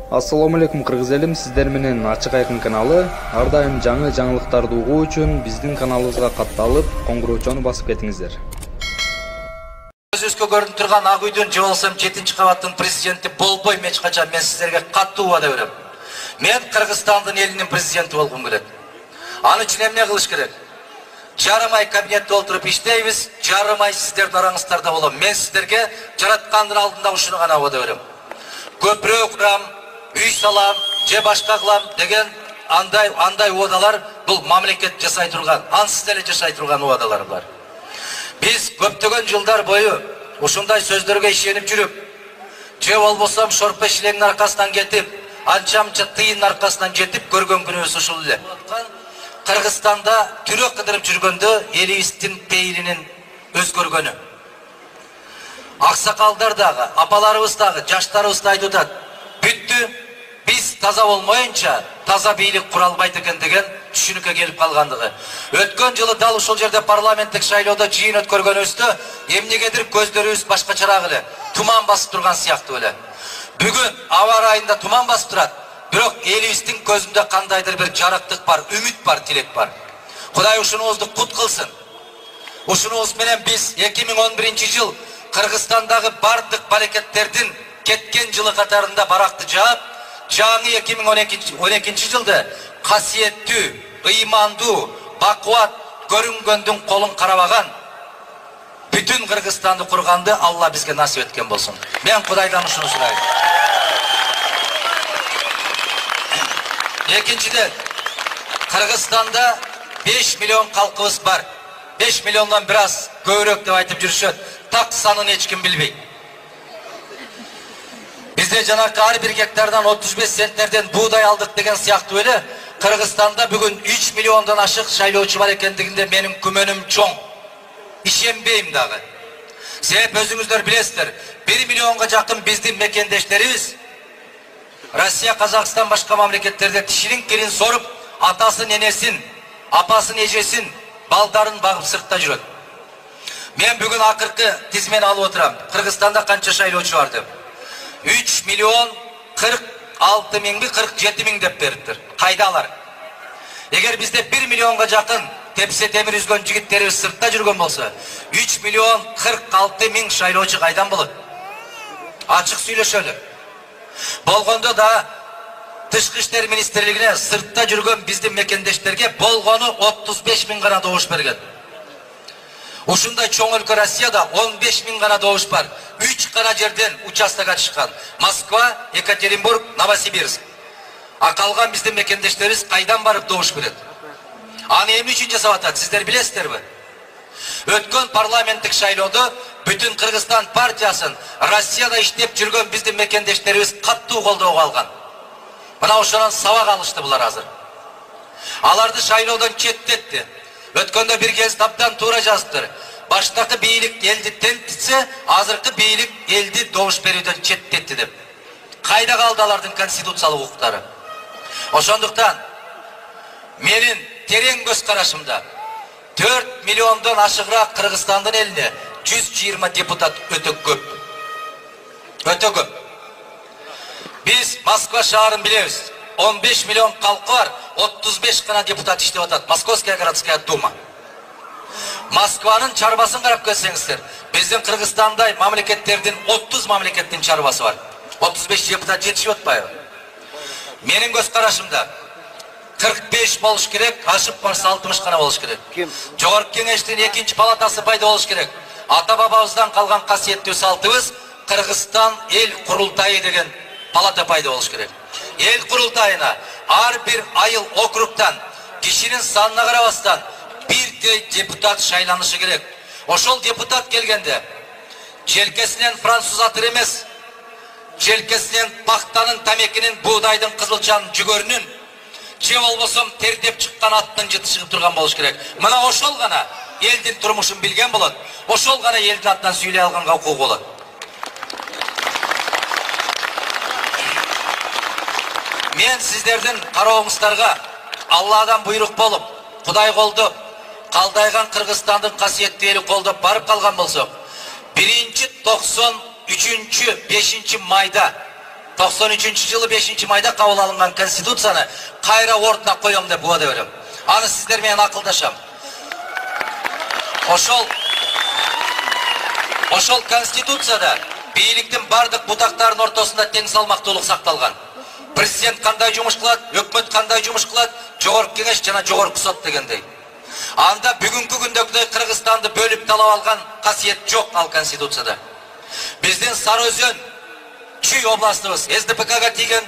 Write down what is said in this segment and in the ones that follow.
Ассаламу алейкум кыргыз элим, сиздер менен Ачык Айкын каналы. Ар дайым жаңы жаңылыктарды угуу үчүн биздин каналыбызга катталып, коңгуроочону басып кетиңиздер. Көзүбүзгө көрүнүп турган Ак үйдүн же болсом 7-кабаттын президенти болбойм эч качан. Мен сиздерге каттуу убада берем. Мен Кыргызстандын элинин президенти болгум келет. Аны үчүн эмне кылыш керек? Жарым ай кабинетте отуруп иштейбиз, жарым ай сиздердин араңыздарда болом. Мен сиздерге жараткандын алдында ушуну гана убада берем. Көпүрөөк урам, үй салам, же башка кылам деген андай убадалар бул мамлекет жасай турган, ансыз эле жашай турган убадалар бар. Биз көптөгөн жылдар бою ушундай сөздөргө ишенип жүрүп, же болбосом шорпо шилеңдин аркасынан кетип, анча-мынча тыйындын аркасынан жетип көргөн күнүбүз ушул эле. Кыргызстанда түрөк кыдырып жүргөндө элибиздин пейилинин өзгөргөнү. Аксакалдар дагы, апаларыбыз дагы, жаштарыбыз да айтып атат. Бүттү, биз таза болмоюнча таза бийлик кура албайт экен деген түшүнүккө келип калгандыгы. Өткөн жылы дал ушул жерде парламенттик шайлоодо жыйын өткөргөнүбүздө эмнегедир көздөрүбүз башкачараак эле, туман басып турган сыяктуу эле. Бүгүн аба ырайында туман басып турат, бирок элибиздин көзүндө кандайдыр бир жарыктык бар, үмүт бар, тилек бар. Кудай ушунубузду кут кылсын. Ушунубуз менен биз 2011 жыл Кыргызстандагы бардык баракеттердин кеткен жылы катарында баракты жаап, жаңы 2012 жылда касиеттүү, ыймандуу, бакубат көрүнгөндүн колун карабаган бүтүн Кыргызстанды курганды Алла бизге насип эткен болсун. Мен Кудайдан ушуну сурайм. Экинчиден, Кыргызстанда 5 миллион калкыбыз бар. 5 миллиондан бир аз көбүрөөк деп айтып жүрүшөт. Так санын эч ким билбейт. Бизде жанакы ар бир гектардан 35 центнерден буудай алдык деген сыяктуу эле Кыргызстанда бүгүн 3 миллиондон ашык шайлоочу бар экендигинде менин күмөнүм чоң. Ишенбейм дагы. Себеп өзүңүздөр билесиздер, 1 миллионго жакын биздин мекендештерибиз Россия, Казакстан башка мамлекеттерде тишинин кирин соруп, атасын, энесин, апасын, эжесин, балдарын багып сыртта жүрөт. Мен бүгүн акыркы тизмени алып отурам. Кыргызстанда канча шайлоочу бар деп. 3 миллион 46 миңби 47 миң деп бериптир. Кайдалар? Эгер бизде 1 миллионго жакын тепсе темир үзгөн жигиттерибиз сыртта жүргөн болсо, 3 миллион 46 миң шайлоочу кайдан болот? Ачык сүйлөшөлү. Болгондо да Тышкы иштер министрлигине сыртта жүргөн биздин мекендештерге болгону 35 миң гана добуш берген. Ушундай чоң өлкө Россияда 15 миң гана добуш бар. 3 гана жерден участокко чыккан. Москва, Екатеринбург, Новосибирск. А калган биздин мекендештерибиз кайдан барып добуш берет? Аны эмне үчүн жасап атат, сиздер билесиздерби? Өткөн парламенттик шайлоодо бүтүн Кыргызстан партиясын Россияда иштеп жүргөн биздин мекендештерибиз каттуу колдоого алган. Мына ошонун сабак алышты булар азыр. Аларды шайлоодон четтетти. Өткөндө бир кез таптан туура жазыптыр. Баштакы бийлик элди тентитсе, азыркы бийлик элди добуш берүүдөн четтетти деп. Кайда калды алардын конституциялык укуктары? Ошондуктан менин терең көз карашымда 4 миллиондон ашыгыраак Кыргызстандын элине 120 депутат өтө көп. Өтө көп. Биз Москва шаарын билебиз. 15 миллион калкы бар, 35 гана депутат иштеп атат. Московская городская дума. Москванын чарбасын карап келсеңиздер, биздин Кыргызстандай мамлекеттердин 30 мамлекеттин чарбасы бар. 35 депутат жетишип атпайбы? Менин көз карашымда 45 болуш керек, ашып барса 60 гана болуш керек. Жогорку кеңештин 2-чи палатасы пайда болуш керек. Ата бабабыздан калган касиеттүү салтыбыз Кыргызстан эл курултайы деген палата пайда болуш керек. Эл курултайына ар бир айыл округтан кишинин санына карабастан бирдей депутат шайланышы керек. Ошол депутат келгенде желкесинен француз атыр эмес, желкесинен пактанын, тамекинин, буудайдын, кызылчанын, жүгөрүнүн, же болбосом тердеп чыккан аттын жыты чыгып турган болуш керек. Мына ошол гана элдин турмушун билген болот. Ошол гана элдин атынан сүйлөй алганга укугу болот. Мен сиздердин карооңуздарга Алладан буйрук болуп, Кудай колдоп, калдайган Кыргызстандын касиеттүү эли колдоп барып калган болсок, 1-93-5 майда 93-жылы 5-майда кабыл алынган конституцияны кайра ордуна коем деп убада берем. Аны сиздер менен акылдашам. Ошол конституцияда бийликтин бардык бутактарынын ортосунда тең салмактуулук сакталган. Президент кандай жумуш кылат, өкмөт кандай жумуш кылат, жогорку кеңеш жана жогорку сот дегендей. Анда бүгүнкү күндөгүдөй Кыргызстанды бөлүп талап алган касиет жок ал конституцияда. Биздин Сары Өзөн, Чүй областыбыз СДПКга тийген,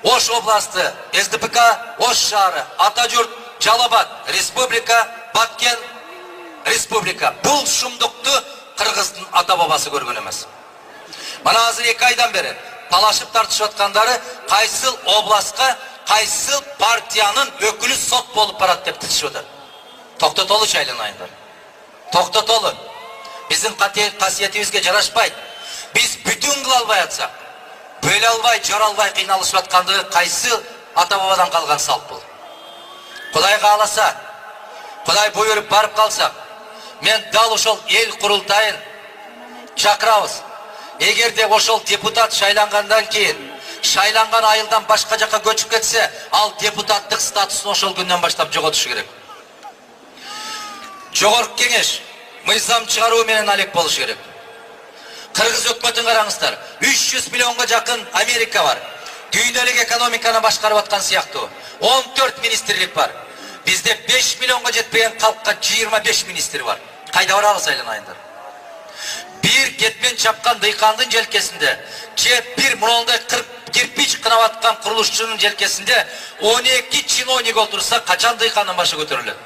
Ош областы СДПК, Ош шаары, Атажурт, Жалабат республика, Баткен республика. Бул шумдукту Кыргыздын ата бабасы көргөн эмес. Мана азыр 2 айдан бери талашып тартышып аткандары кайсыл областка, кайсыл партиянын өкүлү сот болуп барат деп тилишип атат. Токтотолу шайланайындар. Токтотолу. Биздин касиетибизге жарашпайт. Биз бүтүн кыла албай атсак, бөлө албай, жара албай кыйналышып аткандыгы кайсы ата бабадан калган салт бул. Кудай кааласа, Кудай буйруп барып калсак, мен дал ошол эл курултайын чакырабыз. Эгерде ошол депутат шайлангандан кийин, шайланган айылдан башка жакка көчүп кетсе, ал депутаттык статусун ошол күндөн баштап жоготушу керек. Жогорку кеңеш мыйзам чыгаруу менен алек болуш керек. Кыргыз өкмөтүн караңыздар. 300 миллионго жакын Америка бар. Дүйнөлүк экономиканы башкарып аткан сыяктуу. 14 министрлик бар. Бизде 5 миллионго жетпеген калкка 25 министр бар. Кайда барабыз айланайындар? Bir кетмен чапкан дыйкандын желкесинде, же бир мындай кирпич кынап аткан курулушчунун желкесинде 12 чиновник отурса, качан дыйкандын башы көтөрүлөт?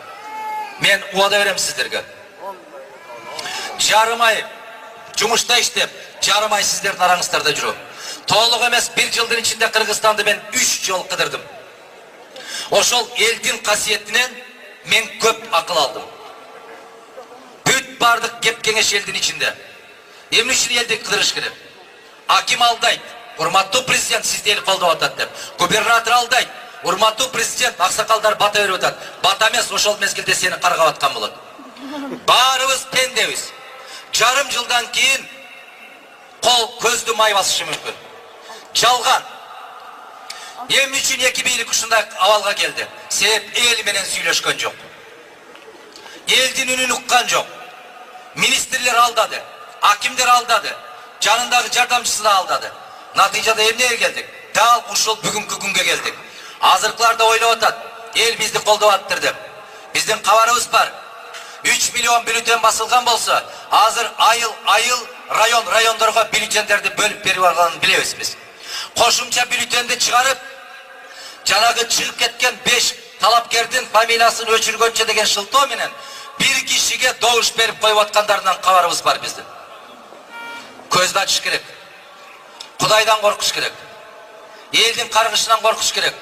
Мен убада берем сиздерге. Жарым ай жумушта иштеп, жарым ай сиздердин араңыздарда жүрөм. Толук эмес 1 жылдын ичинде Кыргызстанды мен 3 жол кыдырдым. Ошол элдин касиетинен мен көп акыл алдым. Бүт бардык кеп кеңеш элдин ичинде. Эмне үчүн элди кыдырыш керек? Аким алдайт, урматтуу президент сизди эл колдоп атат деп. Губернатор алдайт, урматтуу президент аксакалдар бата берип атат. Бата эмес, ошол мезгилде сени каргап аткан болот. Баарыбыз пендебиз. Жарым жылдан кийин кол көздү май басышы мүмкүн. Жалган. Эмне үчүн эки бийлик ушундай абалга келди? Себеп эл менен сүйлөшкөн жок. Элдин үнүн уккан жок. Министрлер алдады, акимдер алдады, жанындагы жардамчысы да алдады. Натыйжада эмнеге келдик? Дал ушул бүгүнкү күнгө келдик. Азыркылар да ойлоп атат, эл бизди колдоп аттыр деп. Биздин кабарыбыз бар. 3 миллион бюллетен басылган болсо, азыр айыл райондорго бюллетендерди бөлүп берип алганын билебиз биз. Кошумча бюллетенди чыгарып, жанагы чыгып кеткен 5 талапкердин фамилиясын өчүргөнчө деген шылтоо менен bir kişiге добуш берип коюп аткандарынан кабарыбыз бар биздин. Көздү ачыш керек. Кудайдан коркуш керек. Элдин каргышынан коркуш керек.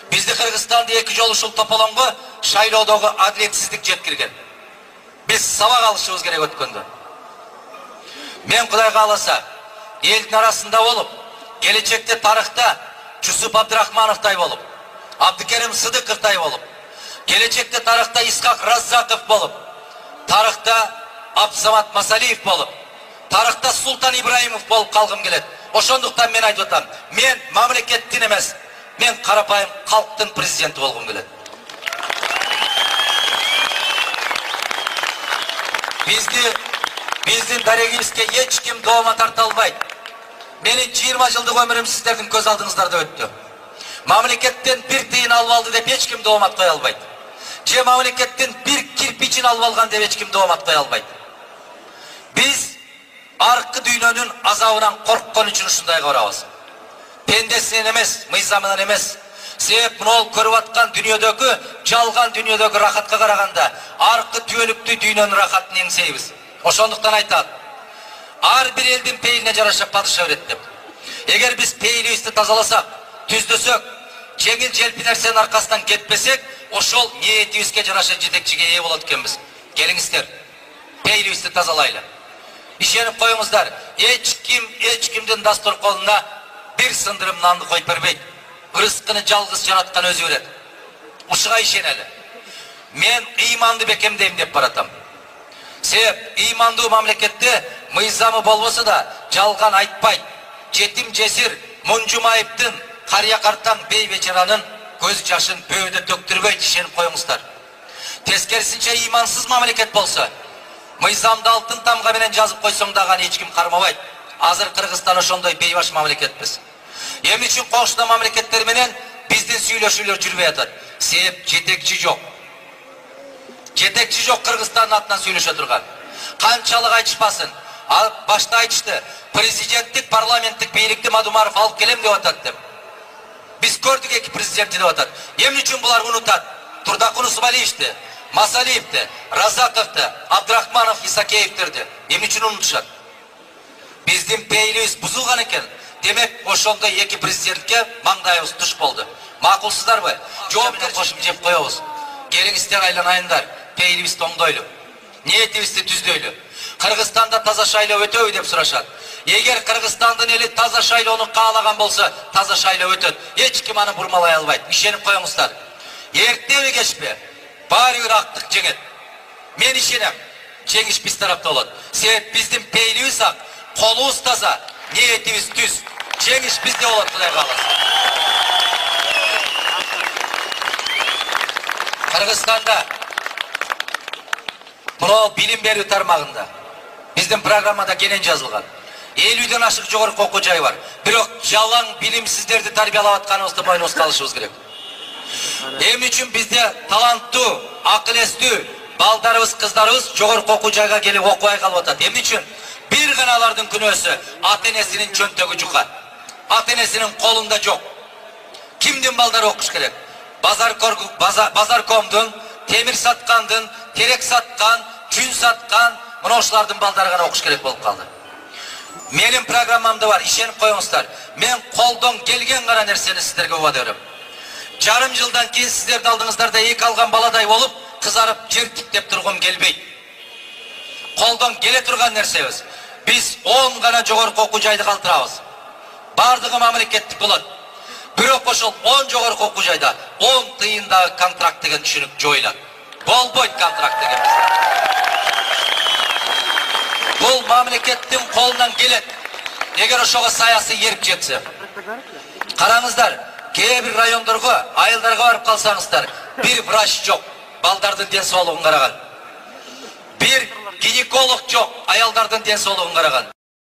Бизди Кыргызстанды 2 жолу ушул тополоңго шайлоодогу адилетсиздик жеткирген. Биз сабак алышыбыз керек өткөндө. Мен Кудай кааласа, элдин арасында болуп, келечекте тарыхта Жусуп Абдрахмановдай болуп, Абдыкерим Сыдыковдай болуп, келечекте тарыхта Исхак Раззаков болуп, тарыхта Абсамат Масалиев болуп, тарыхта Султан Ибраимов болуп калгым келет. Ошондуктан мен айтып атам, мен мамлекеттин эмес, мен карапайым калктын президенти болгум келет. Биздин дарегибизге эч ким доoma тарта албайт. Менин 20 жылдык өмүрүм сиздердин көз алдыңыздарда өттү. Мамлекеттен bir тыйын алып алды деп эч ким доомат кое албайт. Же мамлекеттен bir кирпичин алып алган деп эч ким доомат кое албайт. Биз аркы дүйнөнүн азабынан корккон үчүн ушундай барабыз. Пендесинен эмес, мыйзамынан эмес. Себеп мынол көрүп аткан дүйнөдөгү, жалган дүйнөдөгү рахатка караганда аркы түбөлүктүү дүйнөнүн рахатын эңсейбиз. Ошондуктан айтат, ар бир элдин пейилине жараша падыша берет деп. Эгер биз пейилибизди тазаласак, түздөсөк, жеңил желпи нерсенин аркасынан кетпесек, ошол ниетибизге жараша жетекчиге ээ болот экенбиз. Келиңиздер, пейилибизди тазалайлы. Ишенип коюңуздар, эч кимдин дасторконуна бир сындырым нанды коюп бербейт. Рызкыны жалгыз жараткан өзү берет. Ушуга ишенели. Мен ыйманды бекемдейм деп баратам. Себеп ыймандуу мамлекетте мыйзамы болбосо да жалган айтпайт. Жетим жесир Munjumayevдин карыя картан бейбечаранын көз жашын бөөдө төктүрбөй ишенип коюңуздар. Тескерисинче имансыз мамлекет болсо, мыйзамды алтын тамга менен жазып койсоң дагы эч ким кармабайт. Азыр Кыргызстан ошондой бейбаш мамлекетпиз. Эмне үчүн кошуна мамлекеттер менен биздин сүйлөшүүлөр жүрбөй атат? Себеп жетекчи жок. Жетекчи жок Кыргызстандын атынан сүйлөшө турган. Канчалык айтышпасын, башта айтышты. Президенттик, парламенттик бийликти Мадумаров алып келем деп атат деп. Биз көрдүк эки президентти деп атат. Эмне үчүн булар унутат? Турдакун Усмалиевди, Масалиевди, Разаковду, Абдрахманов, Исакеевдерди. Эмне үчүн унутушат? Биздин пейлибиз бузулган экен. Демек, ошондой эки президентке маңдайыбыз туш болду. Макулсыздарбы? Жооптор кошуп жеп коебуз. Келиңиздер айланайындар, пейлибизди оңдойлу. Ниетибизди түздөйлү. Кыргызстанда таза шайлоо өтөбү деп сурашат. Эгер Кыргызстандын эли таза шайлоону каалаган болсо, таза шайлоо өтөт. Эч ким аны бурмалай албайт. Ишенип коюңуздар. Эртеби кечпи, баары бир актык жеңет. Мен ишенем, жеңиш биз тарапта болот. Себеп биздин пейлибиз ак, колубуз таза, ниетибиз түз. Жеңиш бизде болот, Кудай кааласа. Кыргызстанда мына билим берүү тармагында биздин программада кенен жазылган. 50ден ашык жогорку окуу жай бар. Бирок жалаң билимсиздерди тарбиялап атканыбызды мойнубузга алышыбыз керек. Эмне үчүн бизде таланттуу, акыл эстүү балдарыбыз, кыздарыбыз жогорку окуу жайга келип окубай калып атат. Эмне үчүн? Бир гана алардын күнөөсү ата-энесинин чөнтөгү жука. Ата-энесинин колунда жок. Кимдин балдары окуш керек? Базаркомдун, темир саткандын, терек саткан, жүн саткан, мына ошолордун балдары гана окуш керек болуп калды. Менин программамда бар, ишенип коюңуздар. Мен колдон келген гана нерсени сиздерге убада берем. Жарым жылдан кийин сиздердин алдыңыздарда эки алган баладай болуп, кызарып жер тиктеп тургум келбейт. Колдон келе турган нерсебиз. Биз 10 гана жогорку окуу жайды калтырабыз. Бардыгы мамлекеттик болот. Бирок ошол 10 жогорку окуу жайда 10 тыйындагы контракт деген түшүнүк жоюлат. Болбойт контракт деген bizde. Бул мамлекеттин колунан келет. Эгер ошого саясий ерип жетсе. Караңыздар, кээ бир райондорго, айылдарга барып калсаңыздар, бир врач жок, балдардын ден соолугун караган. Бир гинеколог жок, аялдардын ден соолугун караган.